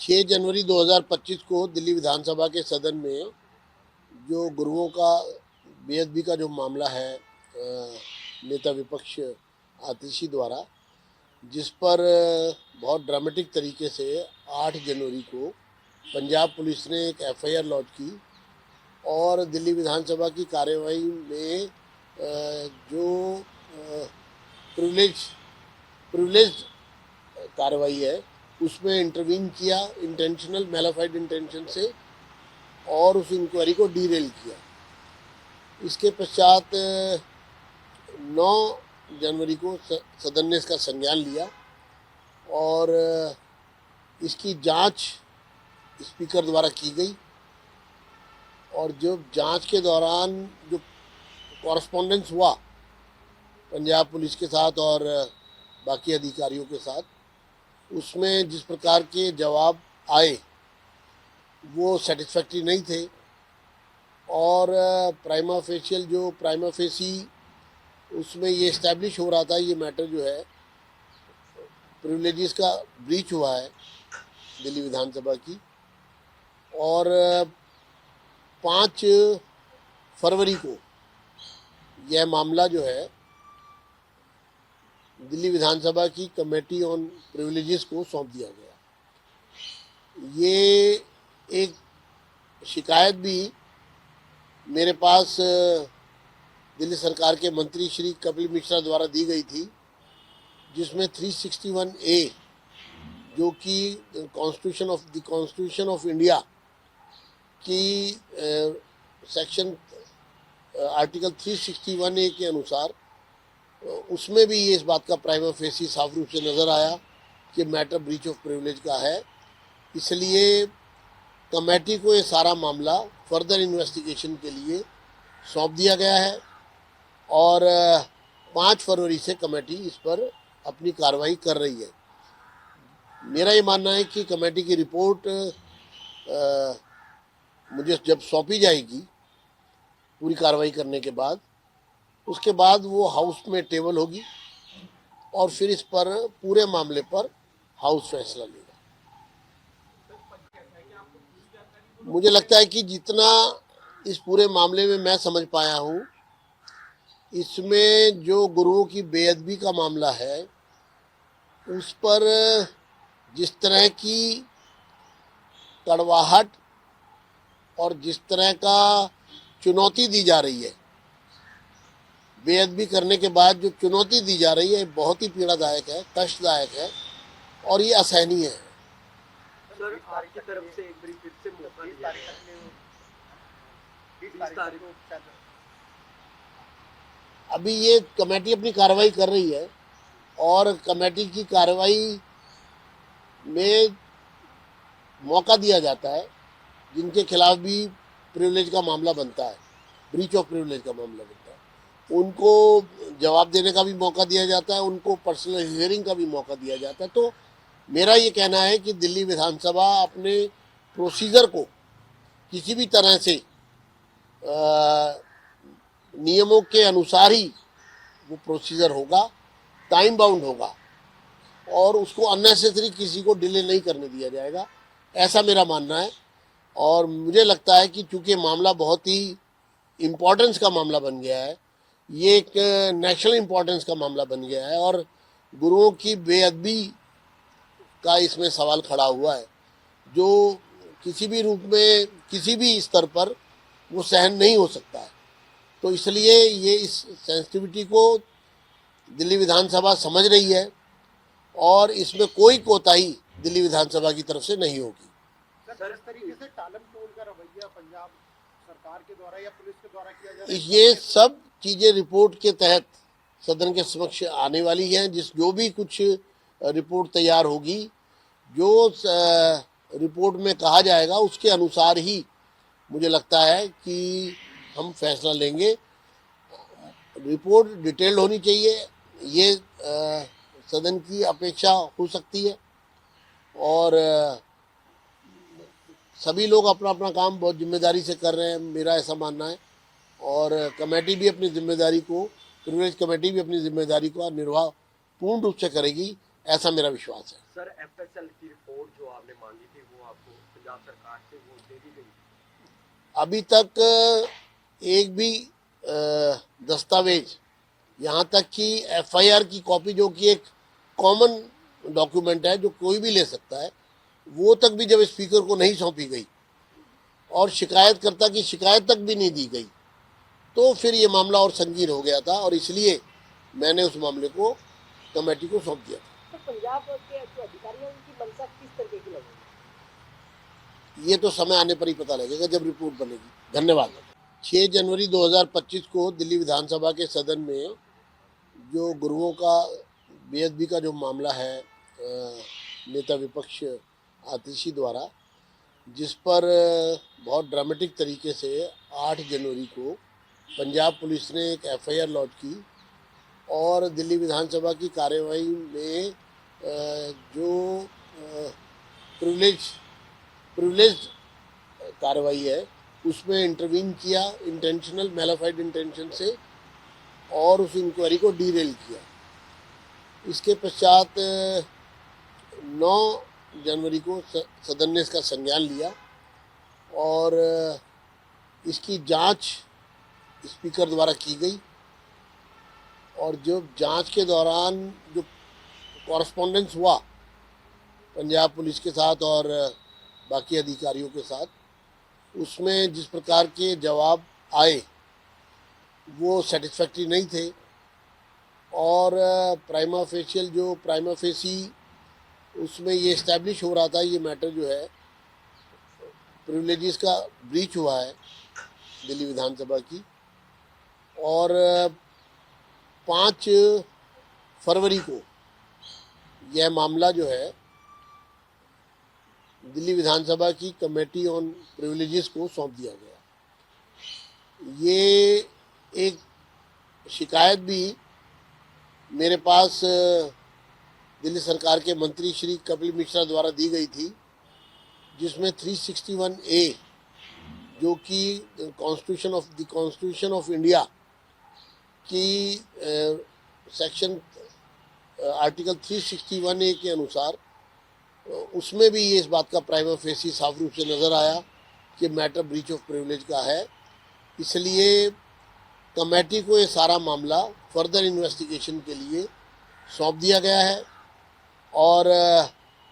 6 जनवरी 2025 को दिल्ली विधानसभा के सदन में जो गुरुओं का बेअदबी का जो मामला है नेता विपक्ष आतिशी द्वारा, जिस पर बहुत ड्रामेटिक तरीके से 8 जनवरी को पंजाब पुलिस ने एक एफआईआर लॉन्च की और दिल्ली विधानसभा की कार्यवाही में जो प्रिविलेज कार्रवाई है उसमें इंटरवीन किया इंटेंशनल मेलाफाइड इंटेंशन से और उस इंक्वायरी को डीरेल किया। इसके पश्चात 9 जनवरी को सदन ने इसका संज्ञान लिया और इसकी जांच स्पीकर द्वारा की गई और जो जांच के दौरान जो कॉरस्पॉन्डेंस हुआ पंजाब पुलिस के साथ और बाकी अधिकारियों के साथ, उसमें जिस प्रकार के जवाब आए वो सेटिस्फैक्ट्री नहीं थे और प्राइमा फेसी उसमें ये इस्टेब्लिश हो रहा था, ये मैटर जो है प्रिविलेजेस का ब्रीच हुआ है दिल्ली विधानसभा की। और 5 फरवरी को यह मामला जो है दिल्ली विधानसभा की कमेटी ऑन प्रिविलेजेस को सौंप दिया गया। ये एक शिकायत भी मेरे पास दिल्ली सरकार के मंत्री श्री कपिल मिश्रा द्वारा दी गई थी, जिसमें 361A जो कि कॉन्स्टिट्यूशन ऑफ इंडिया की सेक्शन आर्टिकल 361A के अनुसार उसमें भी ये इस बात का प्राइमा फेसी साफ रूप से नज़र आया कि मैटर ब्रीच ऑफ प्रिविलेज का है। इसलिए कमेटी को ये सारा मामला फर्दर इन्वेस्टिगेशन के लिए सौंप दिया गया है और 5 फरवरी से कमेटी इस पर अपनी कार्रवाई कर रही है। मेरा ये मानना है कि कमेटी की रिपोर्ट मुझे जब सौंपी जाएगी पूरी कार्रवाई करने के बाद, उसके बाद वो हाउस में टेबल होगी और फिर इस पर पूरे मामले पर हाउस फैसला लेगा। मुझे लगता है कि जितना इस पूरे मामले में मैं समझ पाया हूँ, इसमें जो गुरुओं की बेअदबी का मामला है उस पर जिस तरह की कड़वाहट और जिस तरह का चुनौती दी जा रही है, बेअदबी करने के बाद जो चुनौती दी जा रही है बहुत ही पीड़ादायक है, कष्टदायक है और ये असहनीय है। सर, आपकी तरफ से एक बार फिर से मौका दिया गया है। अभी ये कमेटी अपनी कार्रवाई कर रही है और कमेटी की कार्रवाई में मौका दिया जाता है जिनके खिलाफ भी प्रिविलेज का मामला बनता है, ब्रीच ऑफ प्रिविलेज का मामला बनता है, उनको जवाब देने का भी मौका दिया जाता है, उनको पर्सनल हियरिंग का भी मौका दिया जाता है। तो मेरा ये कहना है कि दिल्ली विधानसभा अपने प्रोसीजर को किसी भी तरह से नियमों के अनुसार ही वो प्रोसीजर होगा, टाइम बाउंड होगा और उसको अननेसेसरी किसी को डिले नहीं करने दिया जाएगा, ऐसा मेरा मानना है। और मुझे लगता है कि चूंकि मामला बहुत ही इम्पोर्टेंस का मामला बन गया है, ये एक नेशनल इम्पोर्टेंस का मामला बन गया है और गुरुओं की बेअदबी का इसमें सवाल खड़ा हुआ है जो किसी भी रूप में किसी भी स्तर पर वो सहन नहीं हो सकता है। तो इसलिए ये इस सेंसिटिविटी को दिल्ली विधानसभा समझ रही है और इसमें कोई कोताही दिल्ली विधानसभा की तरफ से नहीं होगी। सर, इस तरीके से टालम टोल का रवैया पंजाब सरकार के द्वारा या पुलिस के द्वारा किया जा रहा है, ये सब चीज़ें रिपोर्ट के तहत सदन के समक्ष आने वाली हैं। जो भी कुछ रिपोर्ट तैयार होगी, जो रिपोर्ट में कहा जाएगा उसके अनुसार ही मुझे लगता है कि हम फैसला लेंगे। रिपोर्ट डिटेल्ड होनी चाहिए, ये सदन की अपेक्षा हो सकती है और सभी लोग अपना अपना काम बहुत जिम्मेदारी से कर रहे हैं, मेरा ऐसा मानना है। और कमेटी भी अपनी जिम्मेदारी को, प्रिविलेज कमेटी भी अपनी जिम्मेदारी का निर्वाह पूर्ण रूप से करेगी, ऐसा मेरा विश्वास है। सर एफएसएल की रिपोर्ट जो आपने मांगी थी वो आपको पंजाब सरकार से वो दे दी गई? अभी तक एक भी दस्तावेज, यहाँ तक कि एफआईआर की कॉपी जो कि एक कॉमन डॉक्यूमेंट है जो कोई भी ले सकता है, वो तक भी जब स्पीकर को नहीं सौंपी गई और शिकायतकर्ता की शिकायत तक भी नहीं दी गई, तो फिर ये मामला और संगीन हो गया था और इसलिए मैंने उस मामले को कमेटी को सौंप दिया था। तो पंजाब के जो अधिकारी हैं उनकी मंशा किस तरीके की लगेगी? ये तो समय आने पर ही पता लगेगा जब रिपोर्ट बनेगी। धन्यवाद। 6 जनवरी 2025 को दिल्ली विधानसभा के सदन में जो गुरुओं का बेअदबी का जो मामला है नेता विपक्ष आतिशी द्वारा, जिस पर बहुत ड्रामेटिक तरीके से 8 जनवरी को पंजाब पुलिस ने एक एफआईआर लॉन्च की और दिल्ली विधानसभा की कार्यवाही में जो प्रिविलेज कार्रवाई है उसमें इंटरवीन किया इंटेंशनल मेलाफाइड इंटेंशन से और उस इंक्वायरी को डीरेल किया। इसके पश्चात 9 जनवरी को सदन ने इसका संज्ञान लिया और इसकी जांच स्पीकर द्वारा की गई और जो जांच के दौरान जो कॉरस्पॉन्डेंस हुआ पंजाब पुलिस के साथ और बाकी अधिकारियों के साथ, उसमें जिस प्रकार के जवाब आए वो सेटिस्फैक्ट्री नहीं थे और प्राइमा फेसी उसमें ये इस्टेब्लिश हो रहा था, ये मैटर जो है प्रिविलेजेस का ब्रीच हुआ है दिल्ली विधानसभा की। और 5 फरवरी को यह मामला जो है दिल्ली विधानसभा की कमेटी ऑन प्रिविलेजेस को सौंप दिया गया। ये एक शिकायत भी मेरे पास दिल्ली सरकार के मंत्री श्री कपिल मिश्रा द्वारा दी गई थी, जिसमें 361A जो कि कॉन्स्टिट्यूशन ऑफ इंडिया की सेक्शन आर्टिकल 361A के अनुसार उसमें भी ये इस बात का प्राइमा फेसी साफ रूप से नज़र आया कि मैटर ब्रीच ऑफ प्रिविलेज का है। इसलिए कमेटी को ये सारा मामला फर्दर इन्वेस्टिगेशन के लिए सौंप दिया गया है और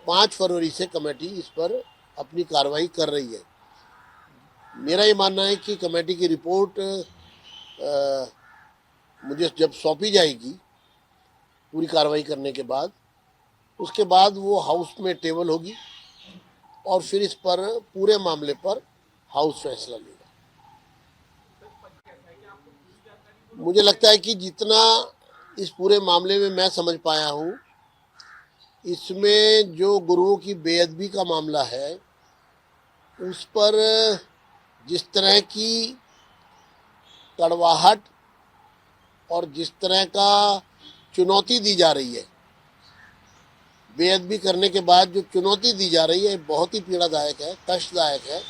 5 फरवरी से कमेटी इस पर अपनी कार्रवाई कर रही है। मेरा ये मानना है कि कमेटी की रिपोर्ट मुझे जब सौंपी जाएगी पूरी कार्रवाई करने के बाद, उसके बाद वो हाउस में टेबल होगी और फिर इस पर पूरे मामले पर हाउस फैसला लेगा। मुझे लगता है कि जितना इस पूरे मामले में मैं समझ पाया हूँ, इसमें जो गुरुओं की बेअदबी का मामला है उस पर जिस तरह की कड़वाहट और जिस तरह का चुनौती दी जा रही है, बेअदबी करने के बाद जो चुनौती दी जा रही है, बहुत ही पीड़ादायक है, कष्टदायक है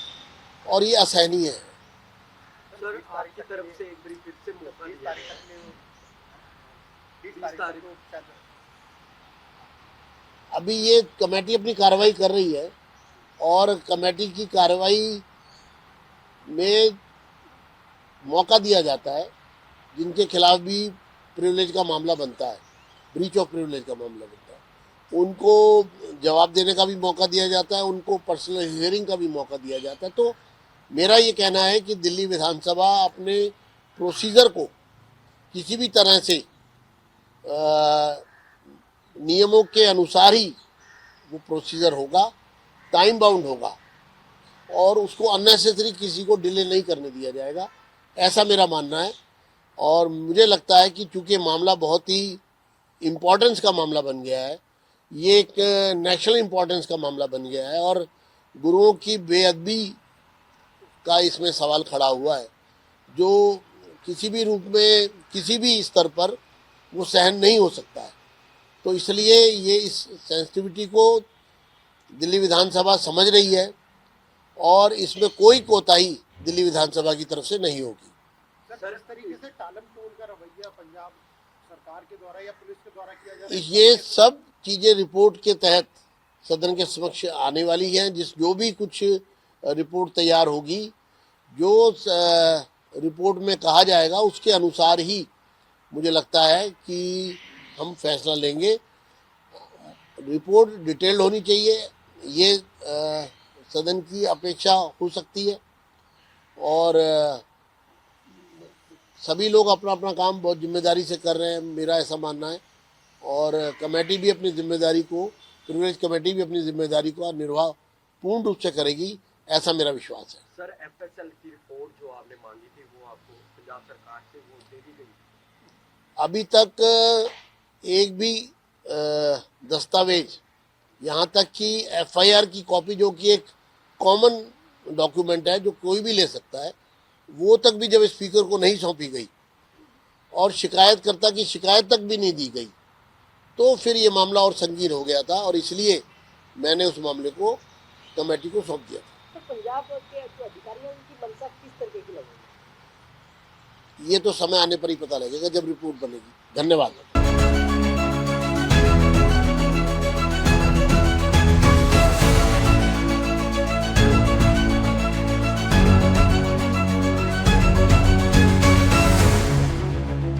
और ये असहनीय है। सर आपकी तरफ से एक बार फिर से मौका दिया गया है। 20 तारीख को अभी ये कमेटी अपनी कार्रवाई कर रही है और कमेटी की कार्रवाई में मौका दिया जाता है जिनके खिलाफ भी प्रिविलेज का मामला बनता है, ब्रीच ऑफ प्रिविलेज का मामला बनता है, उनको जवाब देने का भी मौका दिया जाता है, उनको पर्सनल हियरिंग का भी मौका दिया जाता है। तो मेरा ये कहना है कि दिल्ली विधानसभा अपने प्रोसीजर को किसी भी तरह से नियमों के अनुसार ही वो प्रोसीजर होगा, टाइम बाउंड होगा और उसको अननेसेसरी किसी को डिले नहीं करने दिया जाएगा, ऐसा मेरा मानना है। और मुझे लगता है कि चूंकि मामला बहुत ही इम्पोर्टेंस का मामला बन गया है, ये एक नेशनल इम्पोर्टेंस का मामला बन गया है और गुरुओं की बेअदबी का इसमें सवाल खड़ा हुआ है, जो किसी भी रूप में किसी भी स्तर पर वो सहन नहीं हो सकता है। तो इसलिए ये इस सेंसिटिविटी को दिल्ली विधानसभा समझ रही है और इसमें कोई कोताही दिल्ली विधानसभा की तरफ से नहीं होगी। सर इस तरीके से टालम टोल का रवैया पंजाब सरकार के द्वारा या पुलिस के द्वारा किया जा रहा है, ये सब चीज़ें रिपोर्ट के तहत सदन के समक्ष आने वाली हैं। जो भी कुछ रिपोर्ट तैयार होगी, जो रिपोर्ट में कहा जाएगा उसके अनुसार ही मुझे लगता है कि हम फैसला लेंगे। रिपोर्ट डिटेल्ड होनी चाहिए, ये सदन की अपेक्षा हो सकती है। और सभी लोग अपना अपना काम बहुत जिम्मेदारी से कर रहे हैं, मेरा ऐसा मानना है। और कमेटी भी अपनी जिम्मेदारी को, प्रिविलेज कमेटी भी अपनी जिम्मेदारी का निर्वाह पूर्ण रूप से करेगी, ऐसा मेरा विश्वास है। सर एफएसएल की रिपोर्ट जो आपने मांगी थी वो आपको पंजाब सरकार से वो दे दी गई? अभी तक एक भी दस्तावेज, यहाँ तक कि एफआईआर की कॉपी, जो कि एक कॉमन डॉक्यूमेंट है जो कोई भी ले सकता है, वो तक भी जब स्पीकर को नहीं सौंपी गई और शिकायतकर्ता की शिकायत तक भी नहीं दी गई, तो फिर ये मामला और संगीन हो गया था और इसलिए मैंने उस मामले को कमेटी को सौंप दिया था। तो पंजाब के जो अधिकारी हैं उनकी मंशा किस तरीके की लगेगी? ये तो समय आने पर ही पता लगेगा जब रिपोर्ट बनेगी। धन्यवाद।